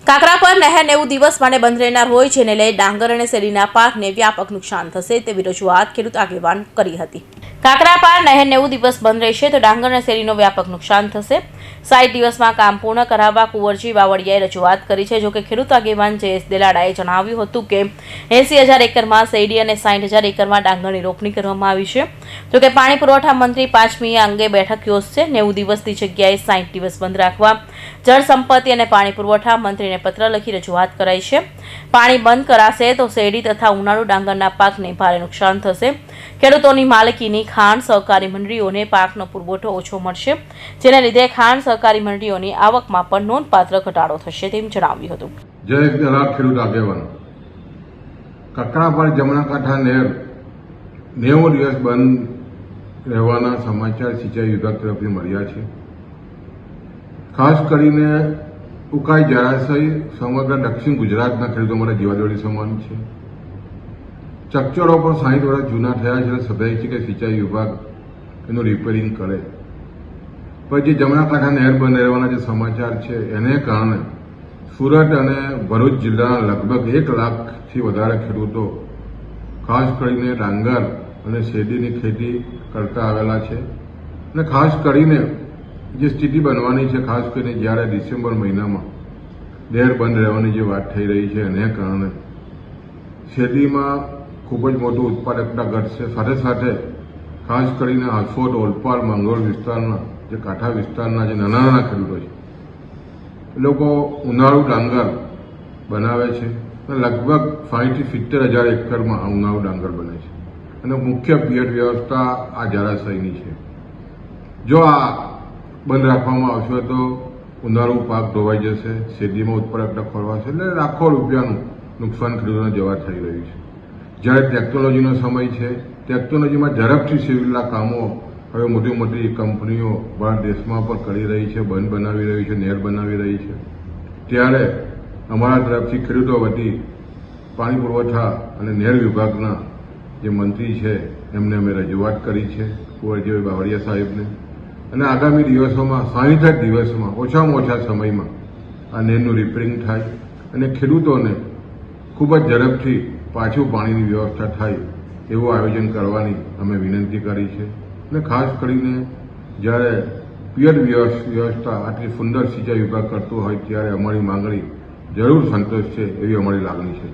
કાકરાપર નહેર 90 દિવસ માટે બંધ રહેનાર હોય જેને લઈ ડાંગર અને શેરડીના પાકને વ્યાપક નુકસાન થશે તેવી રજૂઆત ખેડૂત આગેવાન કરી હતી। કાકરાપર નહેર 90 દિવસ બંધ રહેશે તો ડાંગર અને શેરડીનો વ્યાપક નુકસાન થશે। 60 દિવસમાં કામ પૂર્ણ કરાવવા કુંવરજી બાવળિયાએ રજૂઆત કરી છે। જોકે ખેડૂત આગેવાન જયેશ દેલાડાએ જણાવ્યું હતું કે 80,000 એકરમાં શેરડી અને 60,000 એકરમાં ડાંગરની રોપણી કરવામાં આવી છે। જોકે પાણી પુરવઠા મંત્રી 5મી અંગે બેઠક યોજશે। 90 દિવસની જગ્યાએ 60 દિવસ બંધ રાખવા જળ સંપત્તિ અને પાણી પુરવઠા મંત્રીને પત્ર લખી રજૂઆત કરાઈ છે। પાણી બંધ કરાશે તો શેરડી તથા ઉનાળુ ડાંગરના પાકને ભારે નુકસાન થશે। ખેડૂતોની માલિકીની ખાણ સહકારી મંડળીઓને પાકનો પુરવઠો ઓછો મળશે, જેને લીધે ખાણ સહકારી મંડળીઓની આવકમાં પણ નોંધપાત્ર ઘટાડો થશે તેમ જણાવ્યું હતું। જયેશ દેલાડ ખેડૂત આગેવાન। કાકરાપર જમણા કાંઠા નહેર 90 દિવસ બંધ રહેવાના સમાચાર સિંચાઈ વિભાગ તરફથી મળ્યા છે। ખાસ કરીને ઉકાઈ જળાશય સમગ્ર દક્ષિણ ગુજરાતના ખેડૂતો માટે જીવાદોરી સમાન છે। ચકચરો પર 60 વર્ષ જૂના થયા છે, સભ્ય છે કે સિંચાઈ વિભાગ એનું રિપેરિંગ કરે। પણ જે જમણા કાંઠા નહેર બંધ રહેવાના જે સમાચાર છે એને કારણે સુરત અને ભરૂચ જિલ્લાના લગભગ 1 લાખથી વધારે ખેડૂતો ખાસ કરીને ડાંગર અને શેરડીની ખેતી કરતા આવેલા છે। અને ખાસ કરીને જે સ્થિતિ બનવાની છે, ખાસ કરીને જ્યારે ડિસેમ્બર મહિનામાં નહેર બંધ રહેવાની જે વાત થઈ રહી છે એને કારણે શેરડીમાં ખૂબ જ મોટું ઉત્પાદકતા ઘટશે। સાથે સાથે ખાસ કરીને હાંસોટ, ઓલપાડ, માંગરોળ વિસ્તારના જે કાંઠા વિસ્તારના જે નાના નાના ખેડૂતો છે એ લોકો ઉનાળુ ડાંગર બનાવે છે અને લગભગ 60,000 થી 70,000 એકરમાં આ ઉનાળુ ડાંગર બને છે અને મુખ્ય પિયત વ્યવસ્થા આ જળાશયની છે। જો આ બંધ રાખવામાં આવશે તો ઉનાળુ પાક ધોવાઈ જશે, શેરડીમાં ઉત્પાદકતા ખોરવાશે, એટલે લાખો રૂપિયાનું નુકસાન ખેડૂતોને જવા થઈ રહ્યું છે। જ્યારે ટેકનોલોજીનો સમય છે, ટેકનોલોજીમાં ઝડપથી સિવિલના કામો હવે મોટી મોટી કંપનીઓ ભારત દેશમાં પણ કરી રહી છે, બંધ બનાવી રહી છે, નહેર બનાવી રહી છે। ત્યારે અમારા તરફથી ખેડૂતો વતી પાણી પુરવઠા અને નહેર વિભાગના જે મંત્રી છે એમને અમે રજૂઆત કરી છે, કુંવરજી બાવળિયા સાહેબને, અને આગામી દિવસોમાં 60 દિવસમાં ઓછામાં ઓછા સમયમાં આ નહેરનું રિપેરિંગ થાય અને ખેડૂતોને ખૂબ જ ઝડપથી પાછું પાણીની વ્યવસ્થા થાય એવું આયોજન કરવાની અમે વિનંતી કરી છે। અને ખાસ કરીને જ્યારે પિયત વ્યવસ્થા આટલી સુંદર સિંચાઈ વિભાગ કરતો હોય ત્યારે અમારી માંગણી જરૂર સંતોષશે એવી અમારી લાગણી છે।